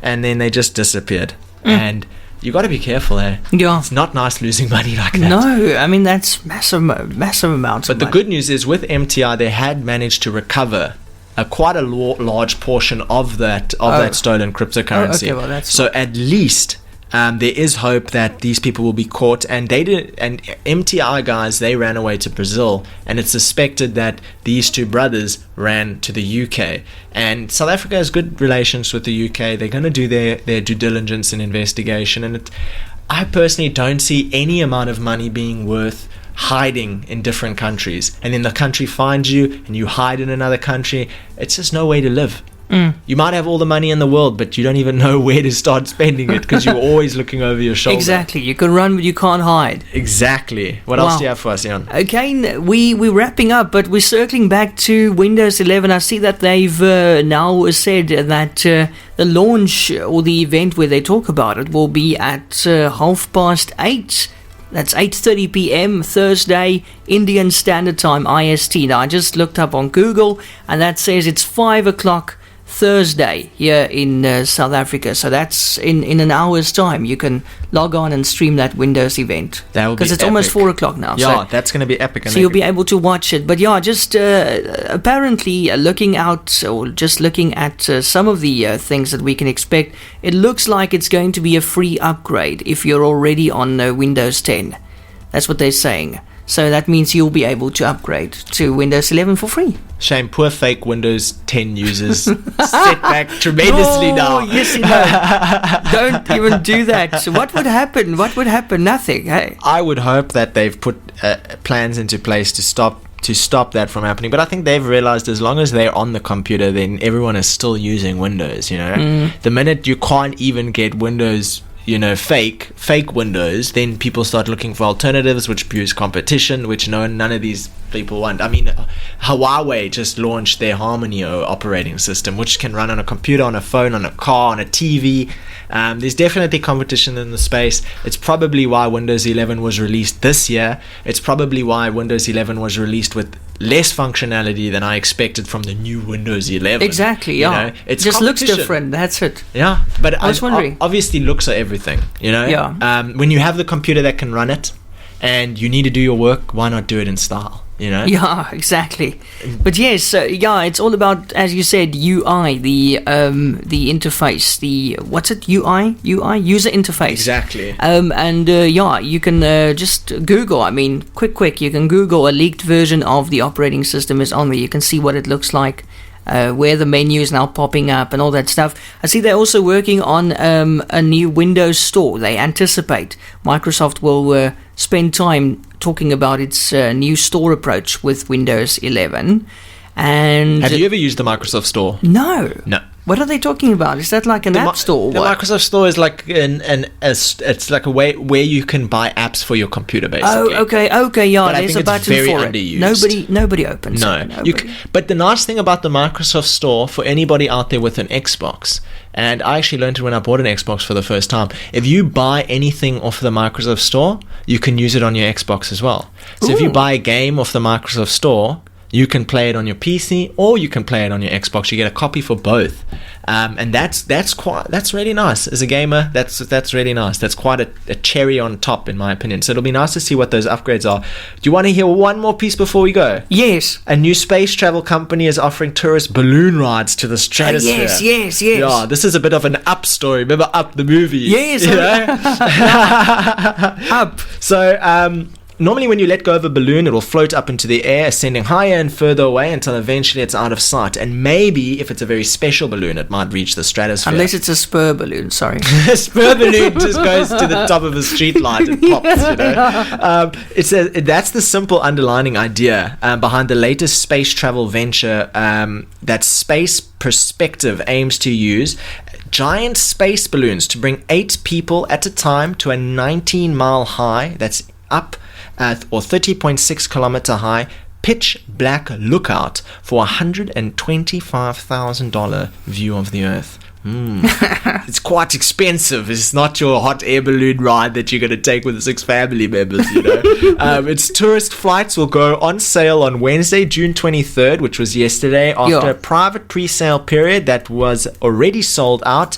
and then they just disappeared. And you got to be careful there. Yeah, it's not nice losing money like that. No, I mean that's massive amounts. But the good news is with MTI, they had managed to recover quite a large portion of that stolen cryptocurrency. Okay, well, that's so at least there is hope that these people will be caught. And MTI guys, they ran away to Brazil, and it's suspected that these two brothers ran to the UK. And South Africa has good relations with the UK. They're going to do their due diligence and investigation. And I personally don't see any amount of money being worth hiding in different countries, and then the country finds you and you hide in another country. It's just no way to live. You might have all the money in the world, but you don't even know where to start spending it because you're always looking over your shoulder. Exactly. You can run, but you can't hide. Exactly. What else do you have for us, Eon? Okay, we're wrapping up, but we're circling back to Windows 11. I see that they've now said that the launch or the event where they talk about it will be at 8:30. That's 8:30 p.m. Thursday, Indian Standard Time, IST. Now, I just looked up on Google, and that says it's 5 o'clock Thursday here in South Africa. So that's in an hour's time. You can log on and stream that Windows event. That will be because it's almost 4 o'clock now. Yeah, so that's going to be epic. So you'll be able to watch it. But yeah, just apparently looking out or just looking at some of the things that we can expect, it looks like it's going to be a free upgrade if you're already on Windows 10. That's what they're saying. So that means you'll be able to upgrade to Windows 11 for free. Shame, poor fake Windows 10 users set back tremendously now. Yes, don't even do that. So what would happen? Nothing. Hey, I would hope that they've put plans into place to stop that from happening. But I think they've realized as long as they're on the computer, then everyone is still using Windows. The minute you can't even get Windows, fake Windows, then people start looking for alternatives, which boost competition, which none of these people want. I mean, Huawei just launched their Harmony operating system, which can run on a computer, on a phone, on a car, on a TV. There's definitely competition in the space. It's probably why Windows 11 was released this year. It's probably why Windows 11 was released with less functionality than I expected from the new Windows 11. Exactly, yeah. It just looks different, that's it. Yeah, but I was wondering. Obviously looks are everything, Yeah. When you have the computer that can run it and you need to do your work, why not do it in style? Yeah, exactly. But yes, it's all about, as you said, UI, the interface, what's it? UI, user interface. Exactly. You can just Google. I mean, quick. You can Google a leaked version of the operating system is on there. You can see what it looks like. Where the menu is now popping up and all that stuff. I see they're also working on a new Windows Store. They anticipate Microsoft will spend time talking about its new store approach with Windows 11. And have you ever used the Microsoft Store? No. What are they talking about? Is that like an app store? The Microsoft Store is like it's like a way where you can buy apps for your computer, basically. Oh, okay, yeah. But there's a button very for underused. it. Nobody opens no. it. But the nice thing about the Microsoft Store for anybody out there with an Xbox, and I actually learned it when I bought an Xbox for the first time, if you buy anything off the Microsoft Store, you can use it on your Xbox as well. So if you buy a game off the Microsoft Store, you can play it on your PC or you can play it on your Xbox. You get a copy for both, and that's really nice. As a gamer, that's really nice. That's quite a cherry on top, in my opinion. So it'll be nice to see what those upgrades are. Do you want to hear one more piece before we go? Yes. A new space travel company is offering tourist balloon rides to the stratosphere. Yes. Yeah, this is a bit of an Up story. Remember Up the movie? Yes. Up. So normally when you let go of a balloon, it will float up into the air, ascending higher and further away until eventually it's out of sight. And maybe, if it's a very special balloon, it might reach the stratosphere. Unless it's a spur balloon, sorry. A spur balloon just goes to the top of a street light and pops, that's the simple underlining idea behind the latest space travel venture that Space Perspective aims to use. Giant space balloons to bring 8 people at a time to a 19-mile high, that's up, or 30.6 kilometer high, pitch black lookout for $125,000 view of the Earth. It's quite expensive. It's not your hot air balloon ride that you're going to take with 6 family members, Its tourist flights will go on sale on Wednesday, June 23rd, which was yesterday, after a private pre-sale period that was already sold out.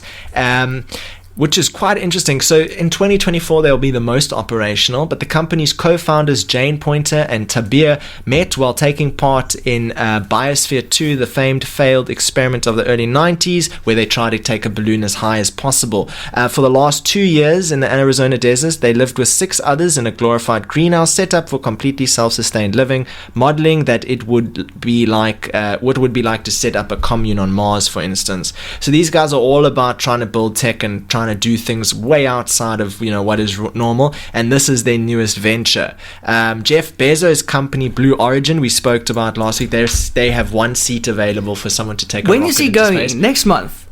which is quite interesting. So in 2024, they'll be the most operational, but the company's co-founders Jane Pointer and Tabir met while taking part in Biosphere 2, the famed failed experiment of the early 90s, where they tried to take a balloon as high as possible. For the last 2 years in the Arizona desert, they lived with 6 others in a glorified greenhouse set up for completely self-sustained living, modeling that it would be like what it would be like to set up a commune on Mars, for instance. So these guys are all about trying to build tech and trying to do things way outside of what is normal, and this is their newest venture. Jeff Bezos' company Blue Origin, we spoke about last week, they have 1 seat available for someone to take a rocket When is he into going? space. Next month?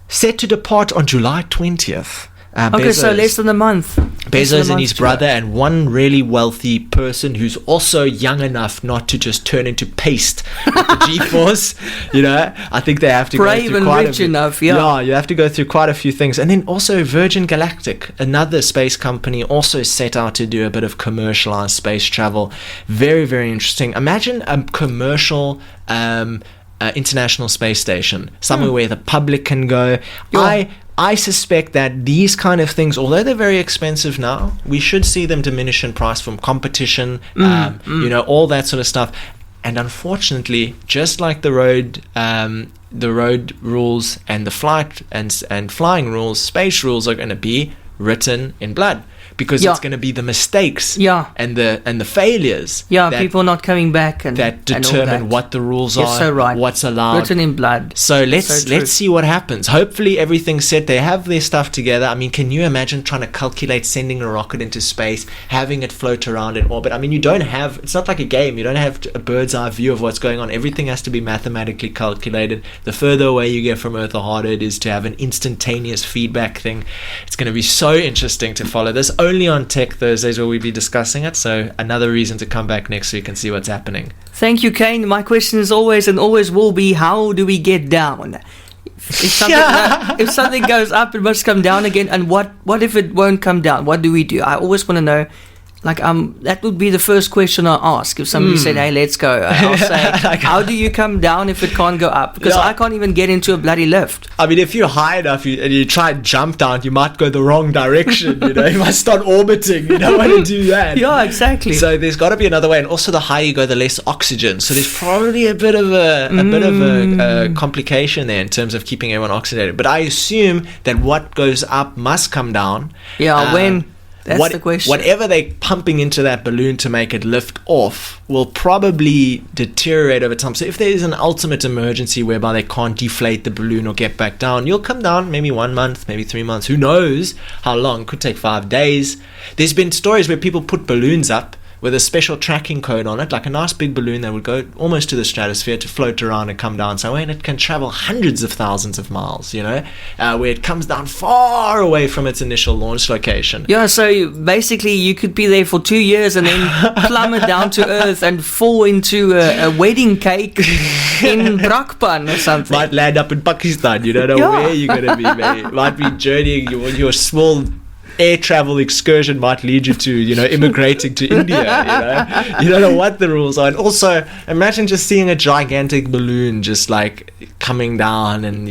Set to depart on July 20th. Okay, so less than a month. Bezos and his brother and one really wealthy person who's also young enough not to just turn into paste with the G-force. I think they have to brave go through and quite rich enough. Yeah. Yeah, you have to go through quite a few things. And then also Virgin Galactic, another space company, also set out to do a bit of commercialized space travel. Very, very interesting. Imagine a commercial international space station, somewhere where the public can go. Yeah. I suspect that these kind of things, although they're very expensive now, we should see them diminish in price from competition, all that sort of stuff. And unfortunately, just like the road rules and the flight and flying rules, space rules are going to be written in blood. Because it's going to be the mistakes and the failures that people not coming back and that determine and all that. what the rules are, so right. what's allowed, written in blood. So let's see what happens. Hopefully everything's set. They have their stuff together. I mean, can you imagine trying to calculate sending a rocket into space, having it float around in orbit? I mean, it's not like a game. You don't have a bird's eye view of what's going on. Everything has to be mathematically calculated. The further away you get from Earth, the harder it is to have an instantaneous feedback thing. It's going to be so interesting to follow this. Only on Tech Thursdays will we be discussing it, so another reason to come back next week and see what's happening. Thank you, Kaine. My question is always and always will be, how do we get down? If something goes up, it must come down again, and what if it won't come down? What do we do? I always want to know. That would be the first question I ask if somebody said, "Hey, let's go." I'll say, "How do you come down if it can't go up?" Because I can't even get into a bloody lift. I mean, if you're high enough and you try and jump down, you might go the wrong direction. You might start orbiting. You don't want to do that. Yeah, exactly. So there's got to be another way, and also the higher you go, the less oxygen. So there's probably a bit of a complication there in terms of keeping everyone oxygenated. But I assume that what goes up must come down. Yeah, when. That's the question. Whatever they're pumping into that balloon to make it lift off will probably deteriorate over time. So if there is an ultimate emergency whereby they can't deflate the balloon or get back down, you'll come down maybe 1 month, maybe 3 months. Who knows how long? Could take 5 days. There's been stories where people put balloons up with a special tracking code on it, like a nice big balloon that would go almost to the stratosphere to float around and come down somewhere, and it can travel hundreds of thousands of miles, where it comes down far away from its initial launch location. Yeah, so basically you could be there for 2 years and then plummet down to Earth and fall into a wedding cake in Brakpan or something. Might land up in Pakistan, you don't know where you're going to be, mate. Might be journeying your small air travel excursion might lead you to, immigrating to India, You don't know what the rules are. And also, imagine just seeing a gigantic balloon just like coming down and,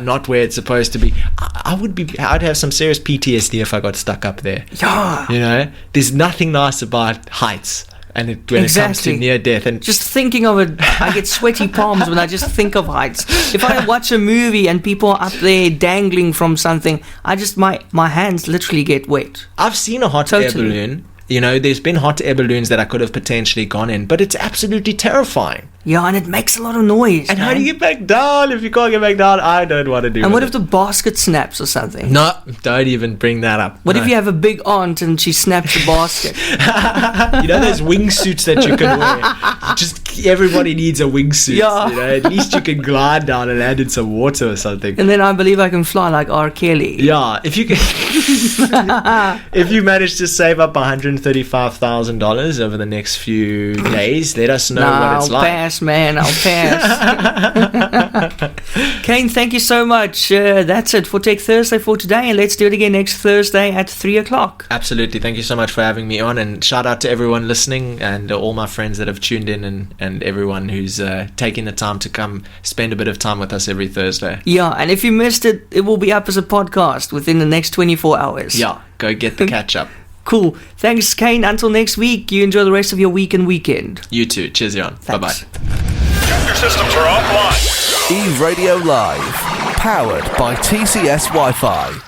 not where it's supposed to be. I'd have some serious PTSD if I got stuck up there. Yeah. There's nothing nice about heights. And when it comes to near death, and just thinking of it, I get sweaty palms when I just think of heights. If I watch a movie and people are up there dangling from something, my hands literally get wet. I've seen a hot air balloon. There's been hot air balloons that I could have potentially gone in, but it's absolutely terrifying. Yeah, and it makes a lot of noise. And how do you get back down if you can't get back down? I don't want to do it. And what if the basket snaps or something? No, don't even bring that up. What if you have a big aunt and she snaps the basket? Those wingsuits that you can wear? Just everybody needs a wingsuit. Yeah. At least you can glide down and land in some water or something. And then I believe I can fly like R. Kelly. Yeah, if you can. If you manage to save up $135,000 over the next few days, let us know what it's I'll pass, man. I'll pass. Kaine, thank you so much. That's it for Tech Thursday for today, and let's do it again next Thursday at 3 o'clock. Absolutely. Thank you so much for having me on, and shout out to everyone listening and all my friends that have tuned in, and everyone who's taking the time to come spend a bit of time with us every Thursday. Yeah, and if you missed it, it will be up as a podcast within the next 24 hours. Yeah, go get the catch up. Cool. Thanks, Kaine. Until next week, you enjoy the rest of your week and weekend. You too. Cheers, Eon. Bye-bye. Your systems are offline. eRadio Live, powered by TCS Wi-Fi.